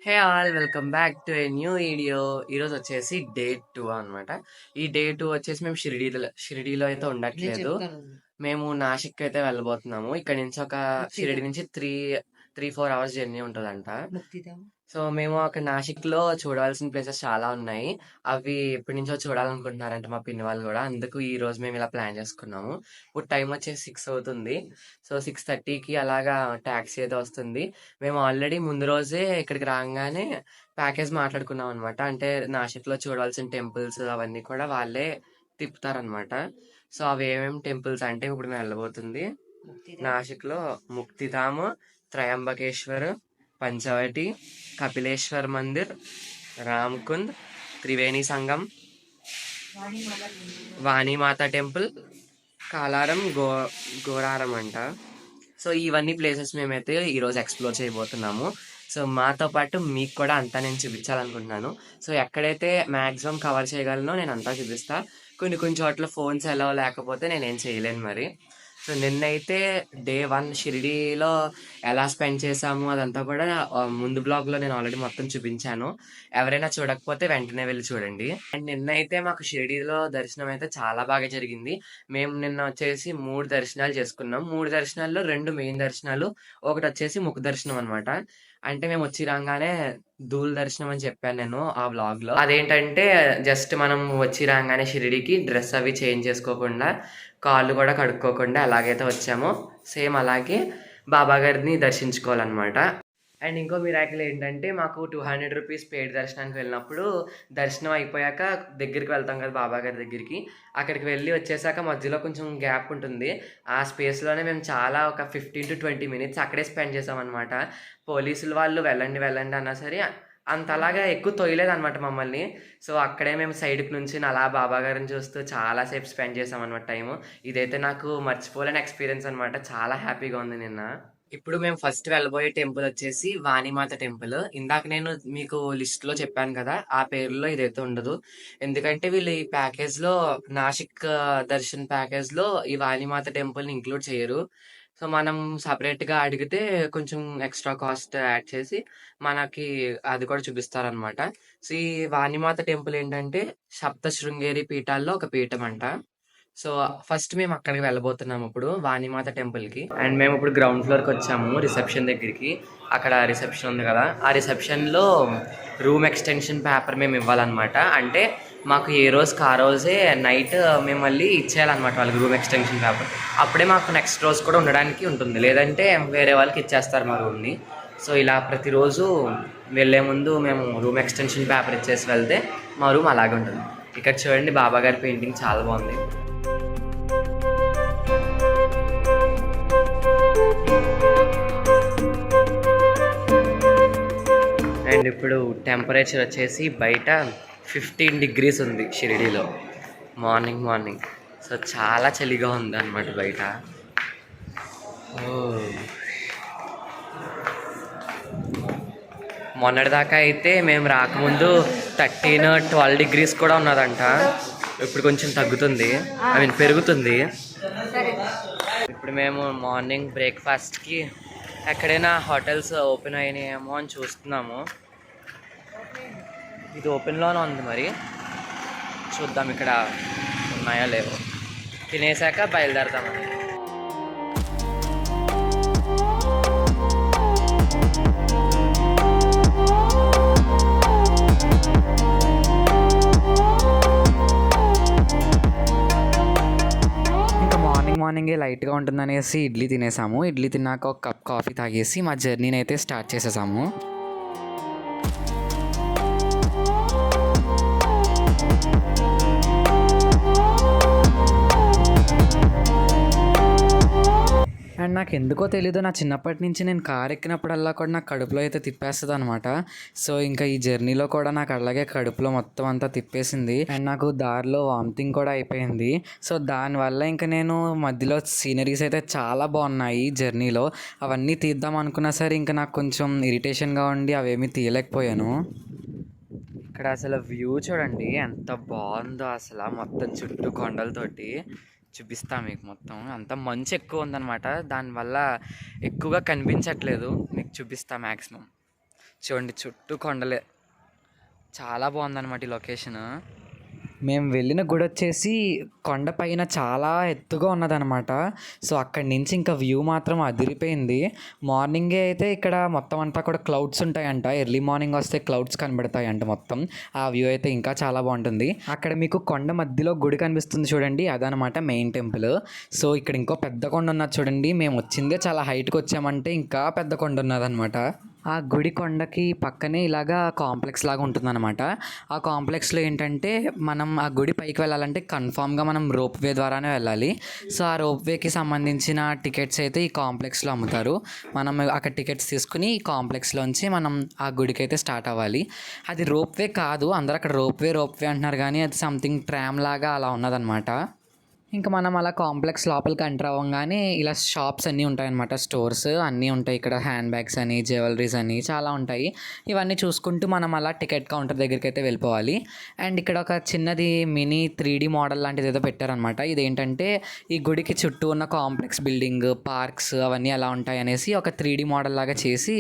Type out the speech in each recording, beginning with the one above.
Hey all welcome back to a new video. ఈరోజు వచ్చేసి day 2 అనమాట. ఈ డే 2 వచ్చేసి మేము షిరిడీలో అయితే ఉండట్లేదు. మేము నాసిక్ అయితే వెళ్ళబోతున్నాము. ఇక్కడ నుంచి షిరిడి నుంచి 3-4 అవర్స్ జర్నీ ఉంటుందంట. సో మేము అక్కడ నాసిక్లో చూడవలసిన ప్లేసెస్ చాలా ఉన్నాయి. అవి ఎప్పటి నుంచో చూడాలనుకుంటున్నారంట మా పిన్ని వాళ్ళు కూడా. అందుకు ఈ రోజు మేము ఇలా ప్లాన్ చేసుకున్నాము. ఇప్పుడు టైం వచ్చేసి 6 అవుతుంది. సో 6:30కి అలాగా ట్యాక్సీ అయితే వస్తుంది. మేము ఆల్రెడీ ముందు రోజే ఇక్కడికి రాగానే ప్యాకేజ్ మాట్లాడుకున్నాం అనమాట. అంటే నాసిక్లో చూడాల్సిన టెంపుల్స్ అవన్నీ కూడా వాళ్ళే తిప్పుతారనమాట. సో అవి ఏమేమి టెంపుల్స్ అంటే ఇప్పుడు మేము వెళ్ళబోతుంది నాసిక్లో ముక్తిధామ్, త్రయంబకేశ్వర్, పంచవటి, కపిలేశ్వర్ మందిర్, రామ్కుంద్, త్రివేణి సంగం, వాణిమాత టెంపుల్, కాలారం, గోరారం అంట. సో ఇవన్నీ ప్లేసెస్ మేమైతే ఈరోజు ఎక్స్ప్లోర్ చేయబోతున్నాము. సో మాతో పాటు మీకు కూడా అంతా నేను చూపించాలనుకుంటున్నాను. సో ఎక్కడైతే మ్యాక్సిమం కవర్ చేయగలనో నేను అంతా చూపిస్తా. కొన్ని చోట్ల ఫోన్స్ ఎలా లేకపోతే నేనేం చేయలేను మరి. సో నిన్నైతే డే 1 షిరిడీలో ఎలా స్పెండ్ చేసాము అదంతా కూడా ముందు బ్లాగ్లో నేను ఆల్రెడీ మొత్తం చూపించాను. ఎవరైనా చూడకపోతే వెంటనే వెళ్ళి చూడండి. అండ్ నిన్నైతే మాకు షిరిడీలో దర్శనం అయితే చాలా బాగా జరిగింది. మేము నిన్న వచ్చేసి 3 దర్శనాలు చేసుకున్నాం. 3 దర్శనాల్లో 2 మెయిన్ దర్శనాలు, ఒకటి వచ్చేసి ముఖ దర్శనం అనమాట. అంటే మేము వచ్చి రాగానే ధూళ్ దర్శనం అని చెప్పాను నేను ఆ వ్లాగ్లో. అదేంటంటే జస్ట్ మనం వచ్చి రాగానే షిరిడీకి డ్రెస్ అవి చేంజ్ చేసుకోకుండా, కాళ్ళు కూడా కడుక్కోకుండా ఎలాగైతే వచ్చామో సేమ్ అలాగే బాబా గారిని దర్శించుకోవాలన్నమాట. అండ్ ఇంకో మిరాకిల్ ఏంటంటే మాకు 200 రూపీస్ పెయిడ్ దర్శనానికి వెళ్ళినప్పుడు దర్శనం అయిపోయాక దగ్గరికి వెళ్తాం కదా బాబా గారి దగ్గరికి. అక్కడికి వెళ్ళి వచ్చేసాక మధ్యలో కొంచెం గ్యాప్ ఉంటుంది. ఆ స్పేస్లోనే మేము చాలా ఒక 15-20 మినిట్స్ అక్కడే స్పెండ్ చేసామన్నమాట. పోలీసులు వాళ్ళు వెళ్ళండి అన్నా సరే అంతలాగా ఎక్కువ తొయ్యలేదు అనమాట మమ్మల్ని. సో అక్కడే మేము సైడ్కి నుంచి అలా బాబా గారిని చూస్తూ చాలాసేపు స్పెండ్ చేసామన్నమాట టైము. ఇదైతే నాకు మర్చిపోలేని ఎక్స్పీరియన్స్ అనమాట. చాలా హ్యాపీగా ఉంది నిన్న. ఇప్పుడు మేము ఫస్ట్ వెళ్ళబోయే టెంపుల్ వచ్చేసి వాణిమాత టెంపుల్. ఇందాక నేను మీకు లిస్ట్లో చెప్పాను కదా, ఆ పేరులో ఇదైతే ఉండదు. ఎందుకంటే వీళ్ళు ఈ ప్యాకేజ్లో నాసిక్ దర్శన్ ప్యాకేజ్లో ఈ వాణిమాత టెంపుల్ని ఇంక్లూడ్ చేయరు. సో మనం సపరేట్గా అడిగితే కొంచెం ఎక్స్ట్రా కాస్ట్ యాడ్ చేసి మనకి అది కూడా చూపిస్తారనమాట. సో ఈ వాణిమాత టెంపుల్ ఏంటంటే సప్త శృంగేరి పీఠాల్లో ఒక పీఠం అంట. సో ఫస్ట్ మేము అక్కడికి వెళ్ళబోతున్నాము ఇప్పుడు వాణిమాత టెంపుల్కి. అండ్ మేము ఇప్పుడు గ్రౌండ్ ఫ్లోర్కి వచ్చాము రిసెప్షన్ దగ్గరికి. అక్కడ రిసెప్షన్ ఉంది కదా, ఆ రిసెప్షన్లో రూమ్ ఎక్స్టెన్షన్ పేపర్ మేము ఇవ్వాలన్నమాట. అంటే మాకు ఏ రోజుకి ఆ రోజే నైట్ మేము మళ్ళీ ఇచ్చేయాలన్నమాట వాళ్ళకి రూమ్ ఎక్స్టెన్షన్ పేపర్. అప్పుడే మాకు నెక్స్ట్ రోజు కూడా ఉండడానికి ఉంటుంది, లేదంటే వేరే వాళ్ళకి ఇచ్చేస్తారు మా రూమ్ని. సో ఇలా ప్రతిరోజు వెళ్ళే ముందు మేము రూమ్ ఎక్స్టెన్షన్ పేపర్ ఇచ్చేసి వెళ్తే మా రూమ్ అలాగే ఉంటుంది. ఇక్కడ చూడండి బాబా గారి పెయింటింగ్ చాలా బాగుంది. అండ్ ఇప్పుడు టెంపరేచర్ వచ్చేసి బయట 15 degrees ఉంది షిరిడీలో మార్నింగ్. సో చాలా చలిగా ఉంది అనమాట బయట. మొన్నటిదాకా అయితే మేము రాకముందు 13-12 degrees కూడా ఉన్నదంట. ఇప్పుడు కొంచెం తగ్గుతుంది, పెరుగుతుంది. ఇప్పుడు మేము మార్నింగ్ బ్రేక్ఫాస్ట్కి ఎక్కడైనా హోటల్స్ ఓపెన్ అయినాయేమో అని చూస్తున్నాము. ఇది ఓపెన్లోనే ఉంది, మరి చూద్దాం ఇక్కడ ఉన్నాయో లేవో. తినేసాక బయలుదేరతామని. మార్నింగే లైట్గా ఉంటుందనేసి ఇడ్లీ తినేసాము. ఇడ్లీ తిన్నాక ఒక కప్ కాఫీ తాగేసి మా జర్నీని అయితే స్టార్ట్ చేసేసాము. అండ్ నాకు ఎందుకో తెలీదు, నా చిన్నప్పటి నుంచి నేను కార్ ఎక్కినప్పుడల్లా కూడా నాకు కడుపులో అయితే తిప్పేస్తుంది అనమాట. సో ఇంకా ఈ జర్నీలో కూడా నాకు అలాగే కడుపులో మొత్తం అంతా తిప్పేసింది. అండ్ నాకు దారిలో వామిటింగ్ కూడా అయిపోయింది. సో దానివల్ల ఇంకా నేను మధ్యలో సీనరీస్ అయితే చాలా బాగున్నాయి జర్నీలో, అవన్నీ తీద్దాం అనుకున్నా సరే ఇంకా నాకు కొంచెం ఇరిటేషన్గా ఉండి అవేమీ తీయలేకపోయాను. ఇక్కడ అసలు వ్యూ చూడండి ఎంత బాగుందో అసలు, మొత్తం చుట్టూ కొండలతోటి. చూపిస్తా మీకు మొత్తం. అంత మంచు ఎక్కువ ఉందన్నమాట, దానివల్ల ఎక్కువగా కనిపించట్లేదు. మీకు చూపిస్తా మ్యాక్సిమం. చూడండి చుట్టూ కొండలే. చాలా బాగుందన్నమాట ఈ లొకేషన్. మేము వెళ్ళిన గుడి వచ్చేసి కొండపైన చాలా ఎత్తుగా ఉన్నదనమాట. సో అక్కడి నుంచి ఇంకా వ్యూ మాత్రం అదిరిపోయింది. మార్నింగే అయితే ఇక్కడ మొత్తం అంతా కూడా క్లౌడ్స్ ఉంటాయంట. ఎర్లీ మార్నింగ్ వస్తే క్లౌడ్స్ కనబడతాయంట మొత్తం. ఆ వ్యూ అయితే ఇంకా చాలా బాగుంటుంది. అక్కడ మీకు కొండ మధ్యలో గుడి కనిపిస్తుంది చూడండి, అదనమాట మెయిన్ టెంపుల్. సో ఇక్కడ ఇంకో పెద్ద కొండ ఉన్నది చూడండి. మేము వచ్చిందే చాలా హైట్కి వచ్చామంటే ఇంకా పెద్ద కొండ ఉన్నదనమాట. ఆ గుడి కొండకి పక్కనే ఇలాగా కాంప్లెక్స్ లాగా ఉంటుందన్నమాట. ఆ కాంప్లెక్స్లో ఏంటంటే మనం ఆ గుడి పైకి వెళ్ళాలంటే కన్ఫామ్గా మనం రోప్ వే ద్వారానే వెళ్ళాలి. సో ఆ రోప్ వేకి సంబంధించిన టికెట్స్ అయితే ఈ కాంప్లెక్స్లో అమ్ముతారు. మనం అక్కడ టికెట్స్ తీసుకుని ఈ కాంప్లెక్స్లోంచి మనం ఆ గుడికి అయితే స్టార్ట్ అవ్వాలి. అది రోప్ వే కాదు, అందరూ అక్కడ రోప్ వే అంటున్నారు, కానీ అది సంథింగ్ ట్రామ్ లాగా అలా ఉన్నదన్నమాట. ఇంకా మనం అలా కాంప్లెక్స్ లోపలికి ఎంటర్ అవ్వగానే ఇలా షాప్స్ అన్నీ ఉంటాయన్నమాట. స్టోర్స్ అన్నీ ఉంటాయి ఇక్కడ. హ్యాండ్ బ్యాగ్స్ అని, జ్యువెలరీస్ అని చాలా ఉంటాయి. ఇవన్నీ చూసుకుంటూ మనం అలా టికెట్ కౌంటర్ దగ్గరికి అయితే వెళ్ళిపోవాలి. అండ్ ఇక్కడ ఒక చిన్నది మినీ 3D మోడల్ లాంటిది ఏదో పెట్టారనమాట. ఇదేంటంటే ఈ గుడికి చుట్టూ ఉన్న కాంప్లెక్స్ బిల్డింగ్, పార్క్స్ అవన్నీ ఎలా ఉంటాయి అనేసి ఒక 3D మోడల్ లాగా చేసి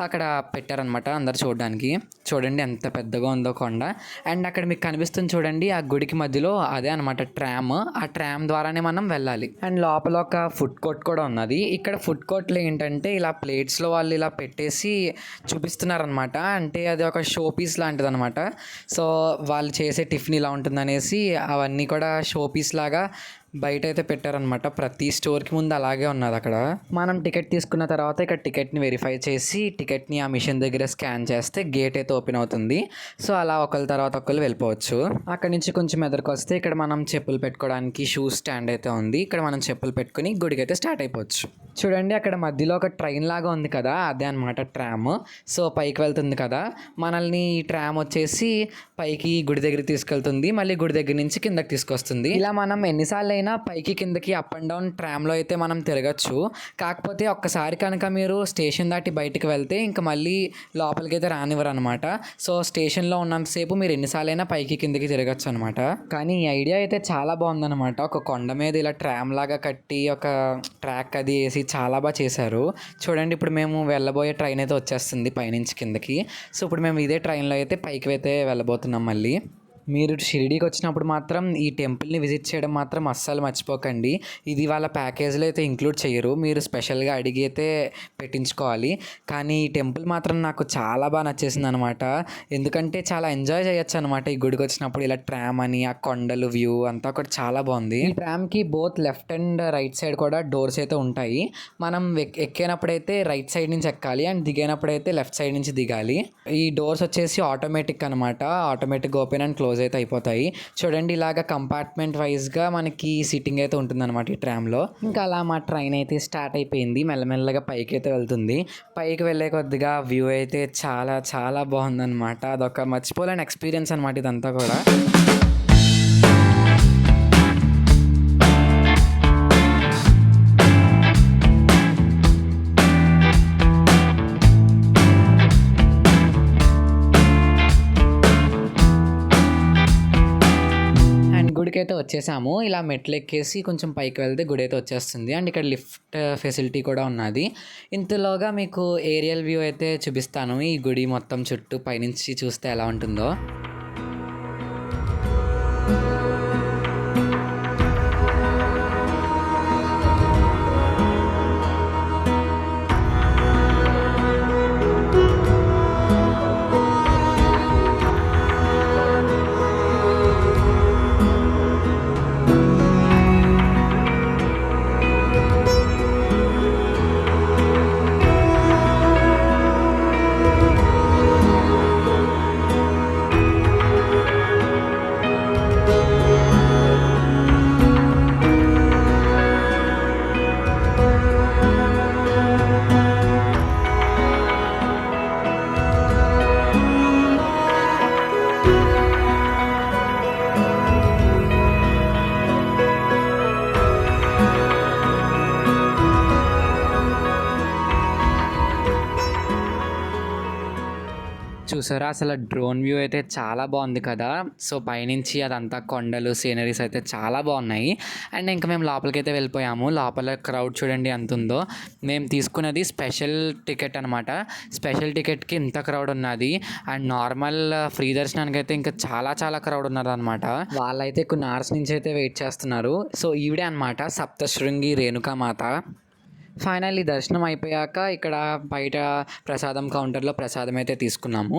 అక్కడ పెట్టారనమాట అందరు చూడడానికి. చూడండి ఎంత పెద్దగా ఉందో కొండ. అండ్ అక్కడ మీకు కనిపిస్తుంది చూడండి, ఆ గుడికి మధ్యలో అదే అనమాట ట్రామ్. ఆ ట్రామ్ ద్వారానే మనం వెళ్ళాలి. అండ్ లోపల ఒక ఫుడ్ కోర్ట్ కూడా ఉన్నది. ఇక్కడ ఫుడ్ కోర్ట్లో ఏంటంటే ఇలా ప్లేట్స్లో వాళ్ళు ఇలా పెట్టేసి చూపిస్తున్నారనమాట. అంటే అది ఒక షో పీస్ లాంటిది అనమాట. సో వాళ్ళు చేసే టిఫిన్ ఇలా ఉంటుందనేసి అవన్నీ కూడా షో పీస్ లాగా బయట అయితే పెట్టారనమాట. ప్రతి స్టోర్కి ముందు అలాగే ఉన్నది. అక్కడ మనం టికెట్ తీసుకున్న తర్వాత ఇక్కడ టికెట్ని వెరిఫై చేసి టికెట్ని ఆ మిషన్ దగ్గర స్కాన్ చేస్తే గేట్ అయితే ఓపెన్ అవుతుంది. సో అలా ఒకరి తర్వాత ఒకరు వెళ్ళిపోవచ్చు. అక్కడ నుంచి కొంచెం ఎదురుకు వస్తే ఇక్కడ మనం చెప్పులు పెట్టుకోవడానికి షూ స్టాండ్ అయితే ఉంది. ఇక్కడ మనం చెప్పులు పెట్టుకుని గుడికి అయితే స్టార్ట్ అయిపోవచ్చు. చూడండి అక్కడ మధ్యలో ఒక ట్రైన్ లాగా ఉంది కదా, అదే అనమాట ట్రామ్. సో పైకి వెళ్తుంది కదా, మనల్ని ఈ ట్రామ్ వచ్చేసి పైకి గుడి దగ్గరికి తీసుకెళ్తుంది, మళ్ళీ గుడి దగ్గర నుంచి కిందకి తీసుకొస్తుంది. ఇలా మనం ఎన్నిసార్లు అయినా పైకి కిందకి అప్ అండ్ డౌన్ ట్రామ్లో అయితే మనం తిరగచ్చు. కాకపోతే ఒక్కసారి కనుక మీరు స్టేషన్ దాటి బయటికి వెళ్తే ఇంకా మళ్ళీ లోపలికి అయితే రానివ్వరు అనమాట. సో స్టేషన్లో ఉన్నంతసేపు మీరు ఎన్నిసార్లు అయినా పైకి కిందకి తిరగచ్చు అనమాట. కానీ ఈ ఐడియా అయితే చాలా బాగుందన్నమాట. ఒక కొండ మీద ఇలా ట్రామ్ లాగా కట్టి ఒక ట్రాక్ అది వేసి చాలా బాగా చేశారు. చూడండి ఇప్పుడు మేము వెళ్ళబోయే ట్రైన్ అయితే వచ్చేస్తుంది పైనుంచి కిందకి. సో ఇప్పుడు మేము ఇదే ట్రైన్లో అయితే పైకి అయితే వెళ్ళబోతున్నాం. మళ్ళీ మీరు షిరిడీకి వచ్చినప్పుడు మాత్రం ఈ టెంపుల్ని విజిట్ చేయడం మాత్రం అస్సలు మర్చిపోకండి. ఇది వాళ్ళ ప్యాకేజ్లో అయితే ఇంక్లూడ్ చేయరు, మీరు స్పెషల్గా అడిగి అయితే పెట్టించుకోవాలి. కానీ ఈ టెంపుల్ మాత్రం నాకు చాలా బాగా నచ్చేసింది అనమాట. ఎందుకంటే చాలా ఎంజాయ్ చేయొచ్చు అనమాట ఈ గుడికి వచ్చినప్పుడు. ఇలా ట్రామ్ అని ఆ కొండలు వ్యూ అంతా కూడా చాలా బాగుంది. ఈ ట్రామ్కి both left and right side కూడా డోర్స్ అయితే ఉంటాయి. మనం ఎక్కినప్పుడైతే రైట్ సైడ్ నుంచి ఎక్కాలి అండ్ దిగినప్పుడైతే లెఫ్ట్ సైడ్ నుంచి దిగాలి. ఈ డోర్స్ వచ్చేసి ఆటోమేటిక్ అనమాట. ఆటోమేటిక్ ఓపెన్ అండ్ క్లోజ్ అయితే అయిపోతాయి. చూడండి ఇలాగ కంపార్ట్మెంట్ వైజ్గా మనకి సిట్టింగ్ అయితే ఉంటుందన్నమాట ఈ ట్రామ్లో. ఇంకా అలా మా ట్రైన్ అయితే స్టార్ట్ అయిపోయింది. మెల్లమెల్లగా పైకి అయితే వెళ్తుంది. పైకి వెళ్ళే కొద్దిగా వ్యూ అయితే చాలా చాలా బాగుందన్నమాట. అదొక మర్చిపోలేని ఎక్స్పీరియన్స్ అనమాట ఇదంతా కూడా. గుడికి అయితే వచ్చేసాము. ఇలా మెట్లు ఎక్కేసి కొంచెం పైకి వెళ్తే గుడి అయితే వచ్చేస్తుంది. అండ్ ఇక్కడ లిఫ్ట్ ఫెసిలిటీ కూడా ఉన్నది. ఇంతలోగా మీకు ఏరియల్ వ్యూ అయితే చూపిస్తాను. ఈ గుడి మొత్తం చుట్టూ పైనుంచి చూస్తే ఎలా ఉంటుందో. చూసారా అసలు డ్రోన్ వ్యూ అయితే చాలా బాగుంది కదా. సో పైనుంచి అదంతా కొండలు సీనరీస్ అయితే చాలా బాగున్నాయి. అండ్ ఇంకా మేము లోపలికి అయితే వెళ్ళిపోయాము. లోపల క్రౌడ్ చూడండి ఎంత ఉందో. మేము తీసుకున్నది స్పెషల్ టికెట్ అనమాట. స్పెషల్ టికెట్కి ఇంత క్రౌడ్ ఉన్నది. అండ్ నార్మల్ ఫ్రీ దర్శనానికి అయితే ఇంకా చాలా చాలా క్రౌడ్ ఉన్నది అనమాట. వాళ్ళైతే కొన్ని అవర్స్ నుంచి అయితే వెయిట్ చేస్తున్నారు. సో ఈవిడే అనమాట సప్తశృంగి రేణుకామాత. ఫైనల్లీ దర్శనం అయిపోయాక ఇక్కడ బయట ప్రసాదం కౌంటర్లో ప్రసాదం అయితే తీసుకున్నాము.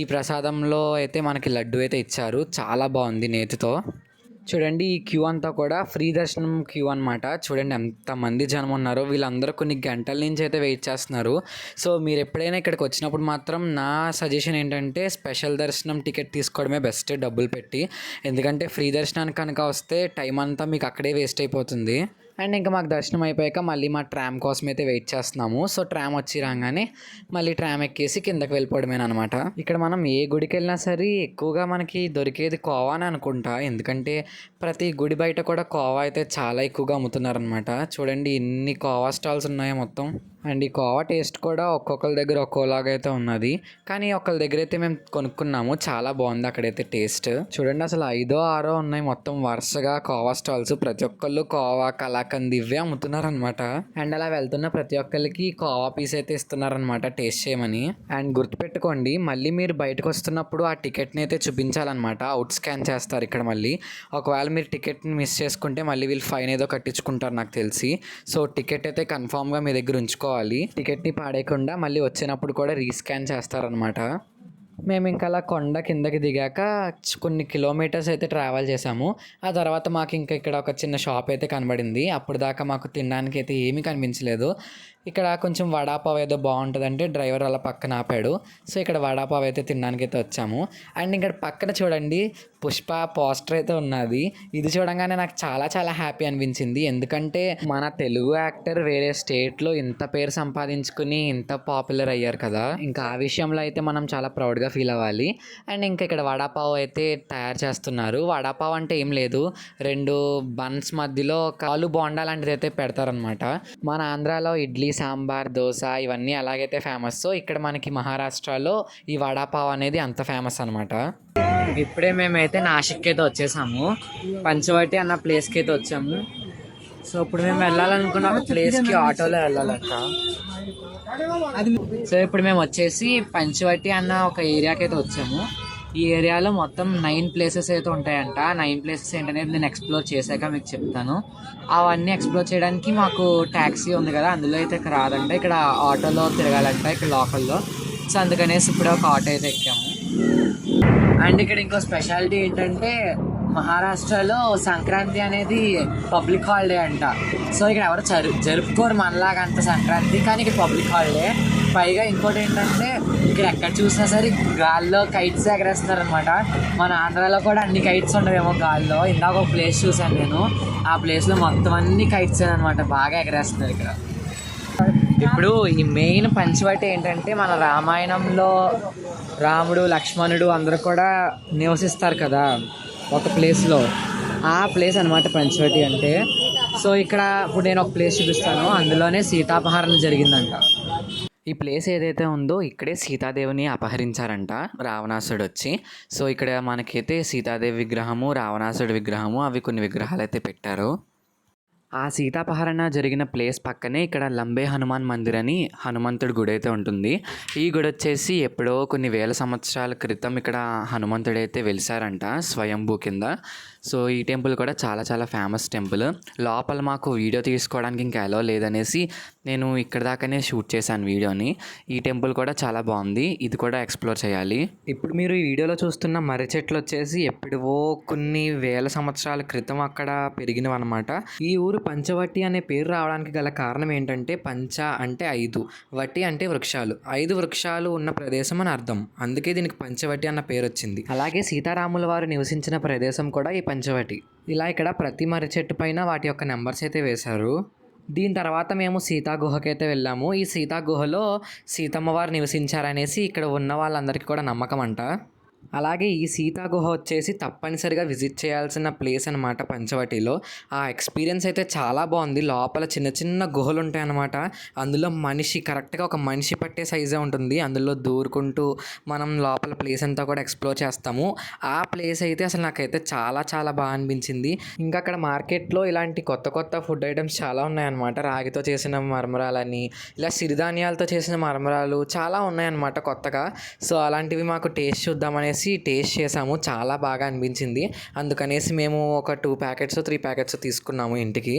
ఈ ప్రసాదంలో అయితే మనకి లడ్డు అయితే ఇచ్చారు. చాలా బాగుంది నేతితో. చూడండి ఈ క్యూ అంతా కూడా ఫ్రీ దర్శనం క్యూ అనమాట. చూడండి ఎంతమంది జనం ఉన్నారో. వీళ్ళందరూ కొన్ని గంటల నుంచి అయితే వెయిట్ చేస్తున్నారు. సో మీరు ఎప్పుడైనా ఇక్కడికి వచ్చినప్పుడు మాత్రం నా సజెషన్ ఏంటంటే స్పెషల్ దర్శనం టికెట్ తీసుకోవడమే బెస్ట్ డబ్బులు పెట్టి. ఎందుకంటే ఫ్రీ దర్శనానికి కనుక వస్తే టైం అంతా మీకు అక్కడే వేస్ట్ అయిపోతుంది. అండ్ ఇంకా మాకు దర్శనం అయిపోయాక మళ్ళీ మా ట్రామ్ కోసం అయితే వెయిట్ చేస్తున్నాము. సో ట్రామ్ వచ్చి రాగానే మళ్ళీ ట్రామ్ ఎక్కేసి కిందకి వెళ్ళిపోవడమేనమాట. ఇక్కడ మనం ఏ గుడికి వెళ్ళినా సరే ఎక్కువగా మనకి దొరికేది కోవా అని అనుకుంటా. ఎందుకంటే ప్రతి గుడి బయట కూడా కోవా అయితే చాలా ఎక్కువగా అమ్ముతున్నారనమాట. చూడండి ఎన్ని కోవా స్టాల్స్ ఉన్నాయో మొత్తం. అండ్ ఈ కోవా టేస్ట్ కూడా ఒక్కొక్కరి దగ్గర ఒక్కోలాగా అయితే ఉన్నది. కానీ ఒకళ్ళ దగ్గర అయితే మేము కొనుక్కున్నాము. చాలా బాగుంది అక్కడైతే టేస్ట్. చూడండి అసలు 5 6 ఉన్నాయి మొత్తం వరుసగా కోవా స్టాల్స్. ప్రతి ఒక్కళ్ళు కోవా కలాకండ్ ఇవే అమ్ముతున్నారనమాట. అండ్ అలా వెళ్తున్న ప్రతి ఒక్కరికి కోవా పీస్ అయితే ఇస్తున్నారనమాట టేస్ట్ చేయమని. అండ్ గుర్తుపెట్టుకోండి మళ్ళీ మీరు బయటకు వస్తున్నప్పుడు ఆ టికెట్ని అయితే చూపించాలన్నమాట. అవుట్ స్కాన్ చేస్తారు ఇక్కడ మళ్ళీ. ఒకవేళ మీరు టికెట్ని మిస్ చేసుకుంటే మళ్ళీ వీళ్ళు ఫైన్ ఏదో కట్టించుకుంటారు నాకు తెలిసి. సో టికెట్ అయితే కన్ఫామ్గా మీ దగ్గర ఉంచుకోవాలి. టికెట్ని పాడేయకుండా మళ్ళీ వచ్చినప్పుడు కూడా రీస్కాన్ చేస్తారనమాట. మేము ఇంకా అలా కొండ కిందకి దిగాక కొన్ని కిలోమీటర్స్ అయితే ట్రావెల్ చేసాము. ఆ తర్వాత మాకు ఇంకా ఇక్కడ ఒక చిన్న షాప్ అయితే కనబడింది. అప్పుడు దాకా మాకు తినడానికి అయితే ఏమీ కనిపించలేదు. ఇక్కడ కొంచెం వడాపావ్ ఏదో బాగుంటుందంటే డ్రైవర్ అలా పక్కన ఆపాడు. సో ఇక్కడ వడాపావ్ అయితే తినడానికి అయితే వచ్చాము. అండ్ ఇక్కడ పక్కన చూడండి పుష్ప పోస్టర్ అయితే ఉన్నది. ఇది చూడంగానే నాకు చాలా చాలా హ్యాపీ అనిపించింది. ఎందుకంటే మన తెలుగు యాక్టర్ వేరే స్టేట్లో ఇంత పేరు సంపాదించుకుని ఇంత పాపులర్ అయ్యారు కదా. ఇంకా ఆ విషయంలో అయితే మనం చాలా ప్రౌడ్గా ఫీల్ అవ్వాలి. అండ్ ఇంకా ఇక్కడ వడాపావ్ అయితే తయారు చేస్తున్నారు. వడాపావ్ అంటే ఏం లేదు, 2 బన్స్ మధ్యలో ఆలు బోండా లాంటిది అయితే పెడతారనమాట. మన ఆంధ్రాలో ఇడ్లీ సాంబార్ దోశ ఇవన్నీ ఎలాగైతే ఫేమస్, ఇక్కడ మనకి మహారాష్ట్రలో ఈ వడాపావ్ అనేది అంత ఫేమస్ అనమాట. ఇప్పుడే మేమైతే నాసిక్ అయితే వచ్చేసాము. పంచవటి అన్న ప్లేస్కి అయితే వచ్చాము. సో ఇప్పుడు మేము వెళ్ళాలనుకున్న ప్లేస్కి ఆటోలో వెళ్ళాలట. సో ఇప్పుడు మేము వచ్చేసి పంచవటి అన్న ఒక ఏరియాకి అయితే వచ్చాము. ఈ ఏరియాలో మొత్తం 9 ప్లేసెస్ అయితే ఉంటాయంట. 9 ప్లేసెస్ ఏంటనేది నేను ఎక్స్ప్లోర్ చేశాక మీకు చెప్తాను. అవన్నీ ఎక్స్ప్లోర్ చేయడానికి మాకు ట్యాక్సీ ఉంది కదా, అందులో అయితే రాదంట. ఇక్కడ ఆటోలో తిరగాలంట ఇక్కడ లోకల్లో. సో అందుకనేసి ఇప్పుడు ఒక ఆటో అయితే ఎక్కాము. అండ్ ఇక్కడ ఇంకో స్పెషాలిటీ ఏంటంటే మహారాష్ట్రలో సంక్రాంతి అనేది పబ్లిక్ హాలిడే అంట. సో ఇక్కడ ఎవరు జరుపుకోరు మనలాగా అంత సంక్రాంతి, కానీ ఇక్కడ పబ్లిక్ హాలిడే. పైగా ఇంకోటి ఏంటంటే ఇక్కడ ఎక్కడ చూసినా సరే గాల్లో కైట్స్ ఎగరేస్తున్నారు అనమాట. మన ఆంధ్రాలో కూడా అన్ని కైట్స్ ఉండవేమో గాల్లో. ఇందాక ఒక ప్లేస్ చూసాను నేను, ఆ ప్లేస్లో మొత్తం అన్ని కైట్స్ అనమాట, బాగా ఎగరేస్తున్నారు ఇక్కడ. ఇప్పుడు ఈ మెయిన్ పంచవటి ఏంటంటే మన రామాయణంలో రాముడు లక్ష్మణుడు అందరూ కూడా నివసిస్తారు కదా ఒక ప్లేస్లో, ఆ ప్లేస్ అనమాట పంచవటి అంటే. సో ఇక్కడ ఇప్పుడు నేను ఒక ప్లేస్ చూపిస్తాను, అందులోనే సీతాపహరణ జరిగిందంట. ఈ ప్లేస్ ఏదైతే ఉందో ఇక్కడే సీతాదేవిని అపహరించారంట రావణాసుడు వచ్చి. సో ఇక్కడ మనకైతే సీతాదేవి విగ్రహము రావణాసుడి విగ్రహము అవి కొన్ని విగ్రహాలు అయితే పెట్టారు. ఆ సీతాపహరణ జరిగిన ప్లేస్ పక్కనే ఇక్కడ లంబే హనుమాన్ మందిర్ అని హనుమంతుడి గుడి అయితే ఉంటుంది. ఈ గుడి వచ్చేసి ఎప్పుడో కొన్ని వేల సంవత్సరాల క్రితం ఇక్కడ హనుమంతుడైతే వెలిసారంట స్వయంభూ కింద. సో ఈ టెంపుల్ కూడా చాలా చాలా ఫేమస్ టెంపుల్. లోపల మాకు వీడియో తీసుకోవడానికి ఇంకా అలో లేదనేసి నేను ఇక్కడ దాకానే షూట్ చేశాను వీడియోని. ఈ టెంపుల్ కూడా చాలా బాగుంది, ఇది కూడా ఎక్స్ప్లోర్ చేయాలి. ఇప్పుడు మీరు ఈ వీడియోలో చూస్తున్న మర్రి చెట్లు వచ్చేసి ఎప్పుడో కొన్ని వేల సంవత్సరాల క్రితం అక్కడ పెరిగినవి అనమాట. ఈ ఊరు పంచవటి అనే పేరు రావడానికి గల కారణం ఏంటంటే పంచ అంటే 5, వటి అంటే వృక్షాలు, 5 వృక్షాలు ఉన్న ప్రదేశం అని అర్థం. అందుకే దీనికి పంచవటి అన్న పేరు వచ్చింది. అలాగే సీతారాముల వారు నివసించిన ప్రదేశం కూడా ఈ పంచవటి. ఇలా ఇక్కడ ప్రతి మర్రి చెట్టు పైన వాటి యొక్క నెంబర్స్ అయితే వేశారు. దీని తర్వాత మేము సీతా గుహకైతే వెళ్ళాము. ఈ సీతా గుహలో సీతమ్మ వారు నివసించారనేసి ఇక్కడ ఉన్న వాళ్ళందరికీ కూడా నమ్మకం అంట. అలాగే ఈ సీతా గుహ వచ్చేసి తప్పనిసరిగా విజిట్ చేయాల్సిన ప్లేస్ అనమాట పంచవటిలో. ఆ ఎక్స్పీరియన్స్ అయితే చాలా బాగుంది. లోపల చిన్న చిన్న గుహలు ఉంటాయన్నమాట. అందులో కరెక్ట్గా ఒక మనిషి పట్టే సైజే ఉంటుంది. అందులో దూరుకుంటూ మనం లోపల ప్లేస్ అంతా కూడా ఎక్స్ప్లోర్ చేస్తాము. ఆ ప్లేస్ అయితే అసలు నాకైతే చాలా చాలా బాగా అనిపించింది. ఇంకా అక్కడ మార్కెట్లో ఇలాంటి కొత్త కొత్త ఫుడ్ ఐటమ్స్ చాలా ఉన్నాయన్నమాట. రాగితో చేసిన మరమరాలని, ఇలా సిరిధాన్యాలతో చేసిన మరమరాలు చాలా ఉన్నాయన్నమాట కొత్తగా. సో అలాంటివి మాకు టేస్ట్ చూద్దామనేసి టేస్ట్ చేసాము. చాలా బాగా అనిపించింది. అందుకనేసి మేము ఒక 2 ప్యాకెట్స్ 3 ప్యాకెట్స్ తీసుకున్నాము ఇంటికి.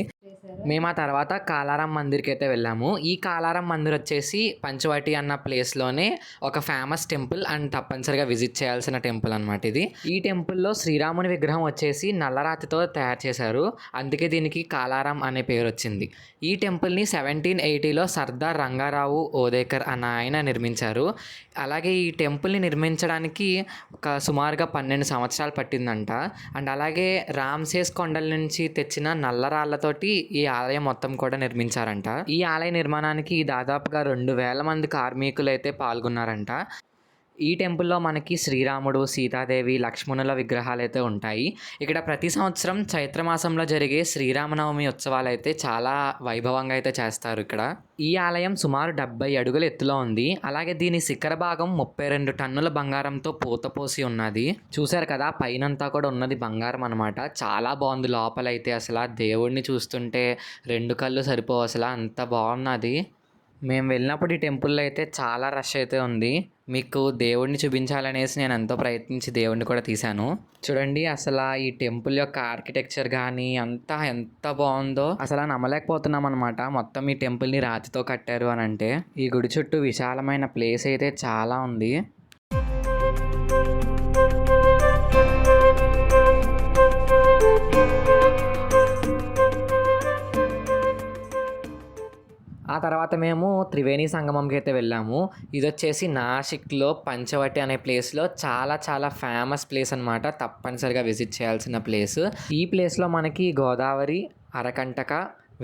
మేము ఆ తర్వాత కాలారాం మందిర్కి అయితే వెళ్ళాము. ఈ కాలారాం మందిర్ వచ్చేసి పంచవటి అన్న ప్లేస్లోనే ఒక ఫేమస్ టెంపుల్ అండ్ తప్పనిసరిగా విజిట్ చేయాల్సిన టెంపుల్ అనమాట ఇది. ఈ టెంపుల్లో శ్రీరాముని విగ్రహం వచ్చేసి నల్లరాతితో తయారు చేశారు. అందుకే దీనికి కాలారాం అనే పేరు వచ్చింది. ఈ టెంపుల్ని 1780లో సర్దార్ రంగారావు ఓదేకర్ అన్న ఆయన నిర్మించారు. అలాగే ఈ టెంపుల్ని నిర్మించడానికి సుమారుగా 12 సంవత్సరాలు పట్టిందంట. అండ్ అలాగే రామ్సేస్ కొండల నుంచి తెచ్చిన నల్లరాళ్లతోటి ఈ ఆలయం మొత్తం కూడా నిర్మించారంట. ఈ ఆలయ నిర్మాణానికి దాదాపుగా 2000 మంది కార్మికులు అయితే పాల్గొన్నారంట. ఈ టెంపుల్లో మనకి శ్రీరాముడు, సీతాదేవి, లక్ష్మణుల విగ్రహాలు అయితే ఉంటాయి. ఇక్కడ ప్రతి సంవత్సరం చైత్రమాసంలో జరిగే శ్రీరామనవమి ఉత్సవాలు అయితే చాలా వైభవంగా అయితే చేస్తారు ఇక్కడ. ఈ ఆలయం సుమారు 70 అడుగుల ఎత్తులో ఉంది. అలాగే దీని శిఖర భాగం 32 టన్నుల బంగారంతో పూతపోసి ఉన్నది. చూశారు కదా, పైనంతా కూడా ఉన్నది బంగారం అనమాట. చాలా బాగుంది. లోపలైతే అసలు దేవుడిని చూస్తుంటే 2 కళ్ళు సరిపోవు, అసలు అంత బాగున్నది. మేము వెళ్ళినప్పుడు ఈ టెంపుల్లో అయితే చాలా రష్ అయితే ఉంది. మీకు దేవుడిని చూపించాలనేసి నేను ఎంతో ప్రయత్నించి దేవుడిని కూడా తీశాను. చూడండి, అసలు ఈ టెంపుల్ యొక్క ఆర్కిటెక్చర్ కానీ అంతా ఎంత బాగుందో అసలు నమ్మలేకపోతున్నాం అనమాట. మొత్తం ఈ టెంపుల్ని రాతితో కట్టారు అని అంటే. ఈ గుడి చుట్టూ విశాలమైన ప్లేస్ అయితే చాలా ఉంది. ఆ తర్వాత మేము త్రివేణి సంగమంకి అయితే వెళ్ళాము. ఇది వచ్చేసి నాసిక్లో పంచవటి అనే ప్లేస్లో చాలా చాలా ఫేమస్ ప్లేస్ అనమాట. తప్పనిసరిగా విజిట్ చేయాల్సిన ప్లేస్. ఈ ప్లేస్లో మనకి గోదావరి, అరకంటక,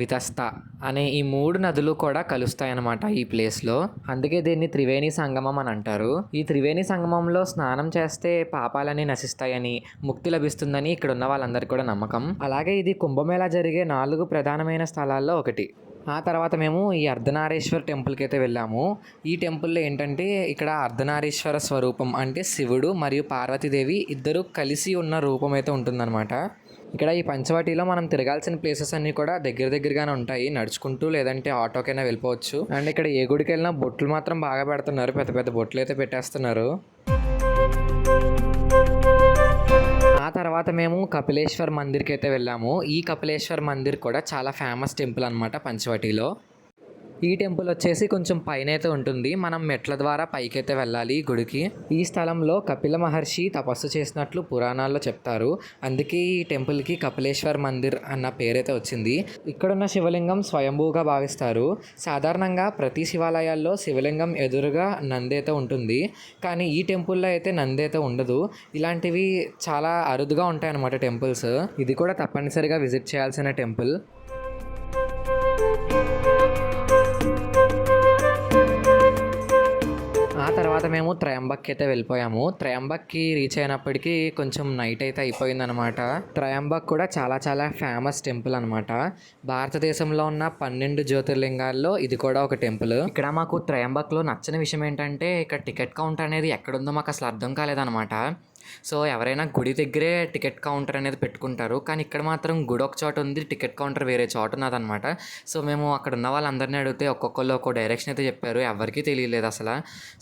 వితస్త అనే ఈ 3 నదులు కూడా కలుస్తాయన్నమాట ఈ ప్లేస్లో. అందుకే దీన్ని త్రివేణి సంగమం అని అంటారు. ఈ త్రివేణి సంగమంలో స్నానం చేస్తే పాపాలన్నీ నశిస్తాయని, ముక్తి లభిస్తుందని ఇక్కడ ఉన్న వాళ్ళందరికీ కూడా నమ్మకం. అలాగే ఇది కుంభమేళా జరిగే 4 ప్రధానమైన స్థలాల్లో ఒకటి. ఆ తర్వాత మేము ఈ అర్ధనారీశ్వర్ టెంపుల్కి అయితే వెళ్ళాము. ఈ టెంపుల్లో ఏంటంటే ఇక్కడ అర్ధనారీశ్వర స్వరూపం అంటే శివుడు మరియు పార్వతీదేవి ఇద్దరు కలిసి ఉన్న రూపం అయితే ఉంటుందన్నమాట. ఇక్కడ ఈ పంచవటిలో మనం తిరగాల్సిన ప్లేసెస్ అన్నీ కూడా దగ్గరగానే ఉంటాయి. నడుచుకుంటూ లేదంటే ఆటోకైనా వెళ్ళిపోవచ్చు. అండ్ ఇక్కడ ఏ గుడికి వెళ్ళినా బొట్లు మాత్రం బాగా పెడుతున్నారు. పెద్ద పెద్ద బొట్లు అయితే పెట్టేస్తున్నారు. ఆ తర్వాత మేము కపిలేశ్వర్ మందిర్కి అయితే వెళ్ళాము. ఈ కపిలేశ్వర్ మందిర్ కూడా చాలా ఫేమస్ టెంపుల్ అనమాట పంచవటిలో. ఈ టెంపుల్ వచ్చేసి కొంచెం పైన అయితే ఉంటుంది. మనం మెట్ల ద్వారా పైకైతే వెళ్ళాలి గుడికి. ఈ స్థలంలో కపిల మహర్షి తపస్సు చేసినట్లు పురాణాల్లో చెప్తారు. అందుకే ఈ టెంపుల్కి కపిలేశ్వర్ మందిర్ అన్న పేరైతే వచ్చింది. ఇక్కడున్న శివలింగం స్వయంభూగా భావిస్తారు. సాధారణంగా ప్రతి శివాలయాల్లో శివలింగం ఎదురుగా నంది అయితే ఉంటుంది. కానీ ఈ టెంపుల్లో అయితే నంది అయితే ఉండదు. ఇలాంటివి చాలా అరుదుగా ఉంటాయన్నమాట టెంపుల్స్. ఇది కూడా తప్పనిసరిగా విజిట్ చేయాల్సిన టెంపుల్. ఆ తర్వాత మేము త్రయంబక్కి అయితే వెళ్ళిపోయాము. త్రయంబక్కి రీచ్ అయినప్పటికీ కొంచెం నైట్ అయితే అయిపోయిందనమాట. త్రయంబక్ కూడా చాలా చాలా ఫేమస్ టెంపుల్ అనమాట. భారతదేశంలో ఉన్న 12 జ్యోతిర్లింగాల్లో ఇది కూడా ఒక టెంపుల్. ఇక్కడ మాకు త్రయంబక్లో నచ్చని విషయం ఏంటంటే ఇక్కడ టికెట్ కౌంటర్ అనేది ఎక్కడుందో మాకు అసలు అర్థం కాలేదన్నమాట. సో ఎవరైనా గుడి దగ్గరే టికెట్ కౌంటర్ అనేది పెట్టుకుంటారు. కానీ ఇక్కడ మాత్రం గుడి ఒక చోట ఉంది, టికెట్ కౌంటర్ వేరే చోట ఉన్నదన్నమాట. సో మేము అక్కడ ఉన్న వాళ్ళందరినీ అడిగితే ఒక్కొక్కళ్ళు ఒక్కో డైరెక్షన్ అయితే చెప్పారు. ఎవరికీ తెలియలేదు అసలు.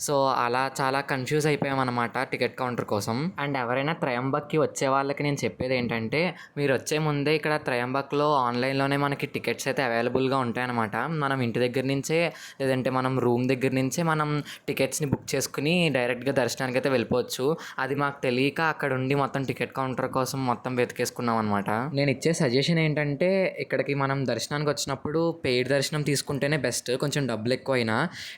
సో అలా చాలా కన్ఫ్యూజ్ అయిపోయామన్నమాట టికెట్ కౌంటర్ కోసం. అండ్ ఎవరైనా త్రయంబక్కి వచ్చే వాళ్ళకి నేను చెప్పేది ఏంటంటే, మీరు వచ్చే ముందే ఇక్కడ త్రయంబక్లో ఆన్లైన్లోనే మనకి టికెట్స్ అయితే అవైలబుల్గా ఉంటాయన్నమాట. మనం ఇంటి దగ్గర నుంచే లేదంటే మనం రూమ్ దగ్గర నుంచే మనం టికెట్స్ని బుక్ చేసుకుని డైరెక్ట్గా దర్శనానికి అయితే వెళ్ళిపోవచ్చు. అది మాకు తెలియక అక్కడ ఉండి మొత్తం టికెట్ కౌంటర్ కోసం మొత్తం వెతికేసుకున్నాం అనమాట. నేను ఇచ్చే సజెషన్ ఏంటంటే ఇక్కడికి మనం దర్శనానికి వచ్చినప్పుడు పెయిడ్ దర్శనం తీసుకుంటేనే బెస్ట్, కొంచెం డబ్బులు ఎక్కువైనా.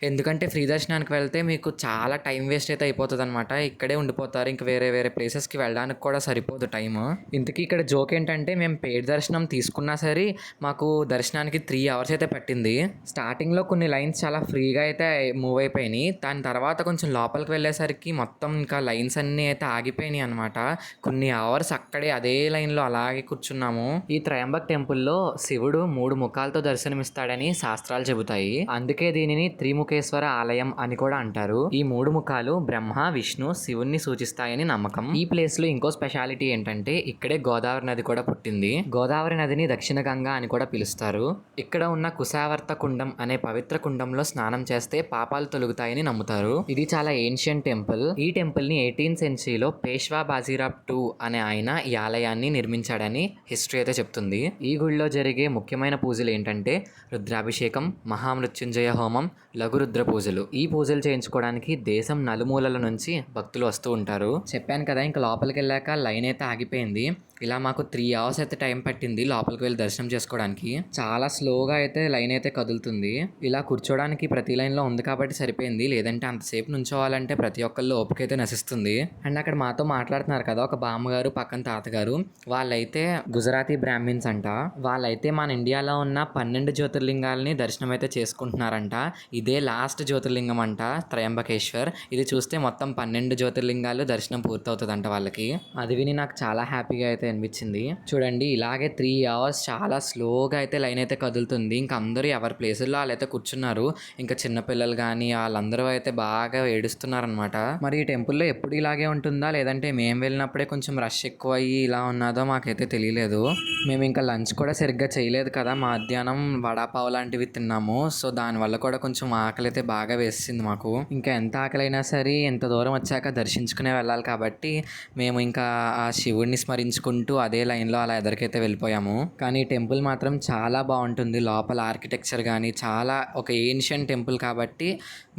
ఎందుకంటే ఫ్రీ దర్శనానికి వెళ్తే మీకు చాలా టైం వేస్ట్ అయితే అయిపోతుంది అనమాట. ఇక్కడే ఉండిపోతారు, ఇంక వేరే వేరే ప్లేసెస్కి వెళ్ళడానికి కూడా సరిపోదు టైము. ఇంతకీ ఇక్కడ జోక్ ఏంటంటే మేము పెయిడ్ దర్శనం తీసుకున్నా సరే మాకు దర్శనానికి 3 hours అయితే పట్టింది. స్టార్టింగ్లో కొన్ని లైన్స్ చాలా ఫ్రీగా అయితే మూవ్ అయిపోయినాయి. దాని తర్వాత కొంచెం లోపలికి వెళ్ళేసరికి మొత్తం ఇంకా లైన్స్ అన్నీ అయితే ఆగిపోయినాయి అనమాట. కొన్ని అవర్స్ అక్కడే అదే లైన్లో అలాగే కూర్చున్నాము. ఈ త్రయంబక్ టెంపుల్లో శివుడు 3 ముఖాలతో దర్శనమిస్తాడని శాస్త్రాలు చెబుతాయి. అందుకే దీనిని త్రిముఖేశ్వర ఆలయం అని కూడా అంటారు. ఈ 3 ముఖాలు బ్రహ్మ, విష్ణు, శివుణ్ణి సూచిస్తాయని నమ్మకం. ఈ ప్లేస్ లో ఇంకో స్పెషాలిటీ ఏంటంటే ఇక్కడే గోదావరి నది కూడా పుట్టింది. గోదావరి నదిని దక్షిణ గంగా అని కూడా పిలుస్తారు. ఇక్కడ ఉన్న కుశావర్త కుండం అనే పవిత్ర కుండంలో స్నానం చేస్తే పాపాలు తొలుగుతాయని నమ్ముతారు. ఇది చాలా ఏన్షియంట్ టెంపుల్. ఈ టెంపుల్ ని 18th centuryలో పేష్వా బాజీరావ్ II అనే ఆయన ఈ ఆలయాన్ని నిర్మించాడని హిస్టరీ అయితే చెప్తుంది. ఈ గుడిలో జరిగే ముఖ్యమైన పూజలు ఏంటంటే రుద్రాభిషేకం, మహామృత్యుంజయ హోమం, లఘురుద్ర పూజలు. ఈ పూజలు చేయించుకోవడానికి దేశం నలుమూలల నుంచి భక్తులు వస్తూ ఉంటారు. చెప్పాను కదా, ఇంకా లోపలికి వెళ్ళాక లైన్ అయితే ఆగిపోయింది. ఇలా మాకు 3 hours అయితే టైం పట్టింది లోపలికి వెళ్ళి దర్శనం చేసుకోవడానికి. చాలా స్లోగా అయితే లైన్ అయితే కదులుతుంది. ఇలా కూర్చోడానికి ప్రతి లైన్లో ఉంది కాబట్టి సరిపోయింది, లేదంటే అంతసేపు నుంచోవాలంటే ప్రతి ఒక్కళ్ళు ఓపిక అయితే నశిస్తుంది. అండ్ అక్కడ మాతో మాట్లాడుతున్నారు కదా ఒక బామ్మగారు, పక్కన తాతగారు, వాళ్ళైతే గుజరాతీ బ్రాహ్మిన్స్ అంట. వాళ్ళైతే మన ఇండియాలో ఉన్న 12 జ్యోతిర్లింగాలని దర్శనం అయితే చేసుకుంటున్నారంట. ఇదే లాస్ట్ జ్యోతిర్లింగం అంట త్రయంబకేశ్వర్. ఇది చూస్తే మొత్తం 12 జ్యోతిర్లింగాలు దర్శనం పూర్తవుతుందంట వాళ్ళకి. అది విని నాకు చాలా హ్యాపీగా అయితే అనిపించింది. చూడండి, ఇలాగే 3 hours చాలా స్లోగా అయితే లైన్ అయితే కదులుతుంది. ఇంకా అందరూ ఎవరి ప్లేసుల్లో వాళ్ళైతే కూర్చున్నారు. ఇంకా చిన్నపిల్లలు కానీ వాళ్ళందరూ అయితే బాగా ఏడుస్తున్నారనమాట. మరి ఈ టెంపుల్లో ఎప్పుడు ఇలాగే ఉంటుందా, లేదంటే మేము వెళ్ళినప్పుడే కొంచెం రష్ ఎక్కువ అయ్యి ఇలా ఉన్నదో మాకైతే తెలియలేదు. మేము ఇంకా లంచ్ కూడా సరిగ్గా చేయలేదు కదా, మధ్యాహ్నం వడాపావ్ లాంటివి తిన్నాము. సో దానివల్ల కూడా కొంచెం ఆకలి అయితే బాగా వేసింది మాకు. ఇంకా ఎంత ఆకలైనా సరే ఎంత దూరం వచ్చాక దర్శించుకునే వెళ్ళాలి కాబట్టి మేము ఇంకా ఆ శివుడిని స్మరించుకుంటూ అదే లైన్లో అలా ఎదరికైతే వెళ్ళిపోయాము. కానీ ఈ టెంపుల్ మాత్రం చాలా బాగుంటుంది. లోపల ఆర్కిటెక్చర్ కానీ చాలా ఒక ఏన్షియంట్ టెంపుల్ కాబట్టి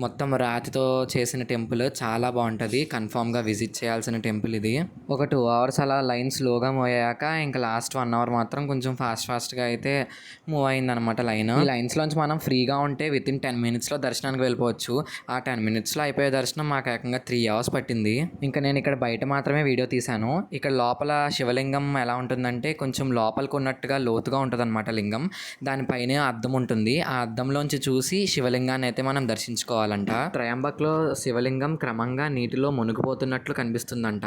మొత్తం రాతితో చేసిన టెంపుల్ చాలా బాగుంటుంది. కన్ఫామ్గా విజిట్ చేయాల్సిన టెంపుల్ ఇది. ఒక 2 hours అలా లైన్ స్లోగా మూవ్ అయ్యాక ఇంకా లాస్ట్ 1 hour మాత్రం కొంచెం ఫాస్ట్గా అయితే మూవ్ అయిందనమాట లైన్. ఈ లైన్స్లోంచి మనం ఫ్రీగా ఉంటే వితిన్ 10 minutesలో దర్శనానికి వెళ్ళిపోవచ్చు. ఆ 10 minutesలో అయిపోయే దర్శనం మాకు ఏకంగా 3 hours పట్టింది. ఇంకా నేను ఇక్కడ బయట మాత్రమే వీడియో తీశాను. ఇక్కడ లోపల శివలింగం ఎలా ఉంటుందంటే కొంచెం లోపలికి ఉన్నట్టుగా లోతుగా ఉంటుంది అనమాట లింగం. దానిపైనే అద్దం ఉంటుంది. ఆ అద్దంలోంచి చూసి శివలింగాన్ని అయితే మనం దర్శించుకోవాలంట. త్రయంబక్లో శివలింగం క్రమంగా నీటిలో మునిగిపోతున్నట్లు కనిపిస్తుందంట.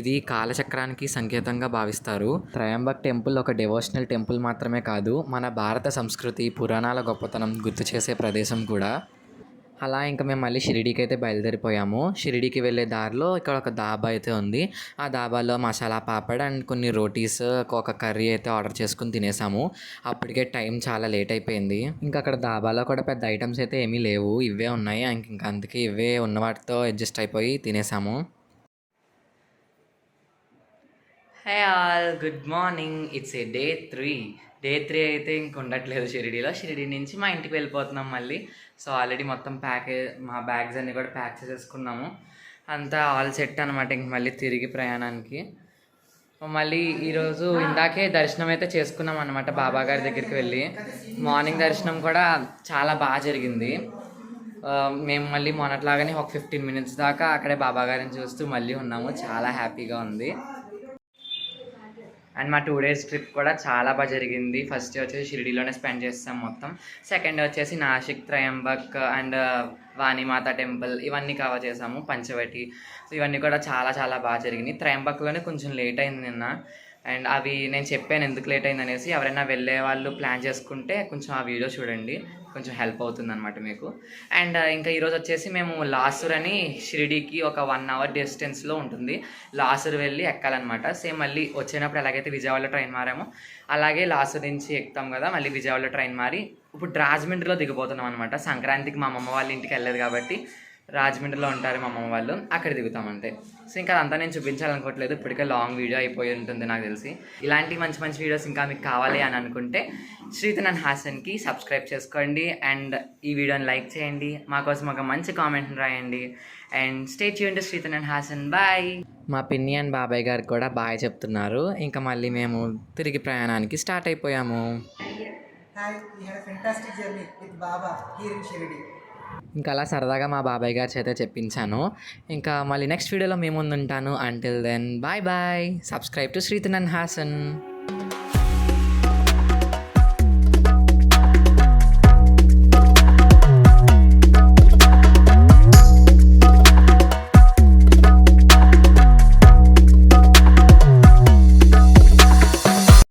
ఇది కాలచక్రానికి సంకేతంగా భావిస్తారు. త్రయంబక్ టెంపుల్ ఒక డివోషనల్ టెంపుల్ మాత్రమే కాదు, మన భారత సంస్కృతి పురాణాల గొప్పతనం గుర్తు చేసే ప్రదేశం కూడా. అలా ఇంకా మేము మళ్ళీ షిరిడీకి అయితే బయలుదేరిపోయాము. షిరిడీకి వెళ్ళే దారిలో ఇక్కడ ఒక దాబా అయితే ఉంది. ఆ దాబాలో మసాలా పాపడ్ అండ్ కొన్ని రోటీస్, ఒక కర్రీ అయితే ఆర్డర్ చేసుకుని తినేసాము. అప్పటికే టైం చాలా లేట్ అయిపోయింది. ఇంకా అక్కడ దాబాలో కూడా పెద్ద ఐటమ్స్ అయితే ఏమీ లేవు, ఇవే ఉన్నాయి. ఇంకా అందుకే ఇవే ఉన్న వాటితో అడ్జస్ట్ అయిపోయి తినేసాము. Hey all, good morning. It's a day 3 అయితే ఇంక ఉండట్లేదు షిరిడీలో. షిరిడీ నుంచి మా ఇంటికి వెళ్ళిపోతున్నాం మళ్ళీ. సో ఆల్రెడీ మొత్తం మా బ్యాగ్స్ అన్నీ కూడా ప్యాక్ చేసేసుకున్నాము. అంతా ఆల్ సెట్ అనమాట ఇంక మళ్ళీ తిరిగి ప్రయాణానికి. మళ్ళీ ఈరోజు ఇందాకే దర్శనం అయితే చేసుకున్నాం అనమాట బాబా గారి దగ్గరికి వెళ్ళి. మార్నింగ్ దర్శనం కూడా చాలా బాగా జరిగింది. మేము మళ్ళీ మొన్నట్లాగానే ఒక 15 minutes దాకా అక్కడే బాబా గారిని చూస్తూ మళ్ళీ ఉన్నాము. చాలా హ్యాపీగా ఉంది. అండ్ మా 2 days ట్రిప్ కూడా చాలా బాగా జరిగింది. ఫస్ట్ డే వచ్చేసి షిరిడీలోనే స్పెండ్ చేస్తాం మొత్తం. సెకండ్ డే వచ్చేసి నాసిక్, త్రయంబక్ అండ్ వాణిమాత టెంపుల్ ఇవన్నీ కవర్ చేసాము, పంచవటి. సో ఇవన్నీ కూడా చాలా చాలా బాగా జరిగినాయి. త్రయంబక్లోనే కొంచెం లేట్ అయింది నిన్న. అండ్ అవి నేను చెప్పాను ఎందుకు లేట్ అయింది అనేసి. ఎవరైనా వెళ్ళే వాళ్ళు ప్లాన్ చేసుకుంటే కొంచెం ఆ వీడియో చూడండి, కొంచెం హెల్ప్ అవుతుంది అనమాట మీకు. అండ్ ఇంకా ఈరోజు వచ్చేసి మేము లాసూర్ అని షిరిడీకి ఒక 1 hour డిస్టెన్స్లో ఉంటుంది. లాసూర్ వెళ్ళి ఎక్కాలన్నమాట. సేమ్ మళ్ళీ వచ్చేటప్పుడు ఎలాగైతే విజయవాడలో ట్రైన్ మారామో అలాగే లాసూర్ నుంచి ఎక్కుతాం కదా, మళ్ళీ విజయవాడలో ట్రైన్ మారి ఇప్పుడు రాజమండ్రిలో దిగిపోతున్నాం అనమాట. సంక్రాంతికి మా అమ్మమ్మ వాళ్ళ ఇంటికి వెళ్ళలేదు కాబట్టి రాజమండ్రిలో ఉంటారు మా అమ్మమ్మ వాళ్ళు, అక్కడ దిగుతాం అంతే. సో ఇంకా అదంతా నేను చూపించాలనుకోవట్లేదు, ఇప్పటికే లాంగ్ వీడియో అయిపోయి ఉంటుంది నాకు తెలిసి. ఇలాంటి మంచి మంచి వీడియోస్ ఇంకా మీకు కావాలి అని అనుకుంటే శ్రీతనన్ హాసన్కి సబ్స్క్రైబ్ చేసుకోండి అండ్ ఈ వీడియోని లైక్ చేయండి, మా కోసం ఒక మంచి కామెంట్ని రాయండి and stay tune to Sritanan Hasan. Bye. మా పిన్ని అండ్ బాబాయ్ గారు కూడా బాయ్ చెప్తున్నారు. ఇంకా మళ్ళీ మేము తిరిగి ప్రయాణానికి స్టార్ట్ అయిపోయాము. Hi, we had a fantastic journey with Baba here in Shirdi. ఇంకా అలా సరదాగా మా బాబాయ్ గారి చేత చెప్పించాను. ఇంకా మళ్ళీ నెక్స్ట్ వీడియోలో మేము ముందు ఉంటాను. Until then bye bye. Subscribe to Sritanan Haasan.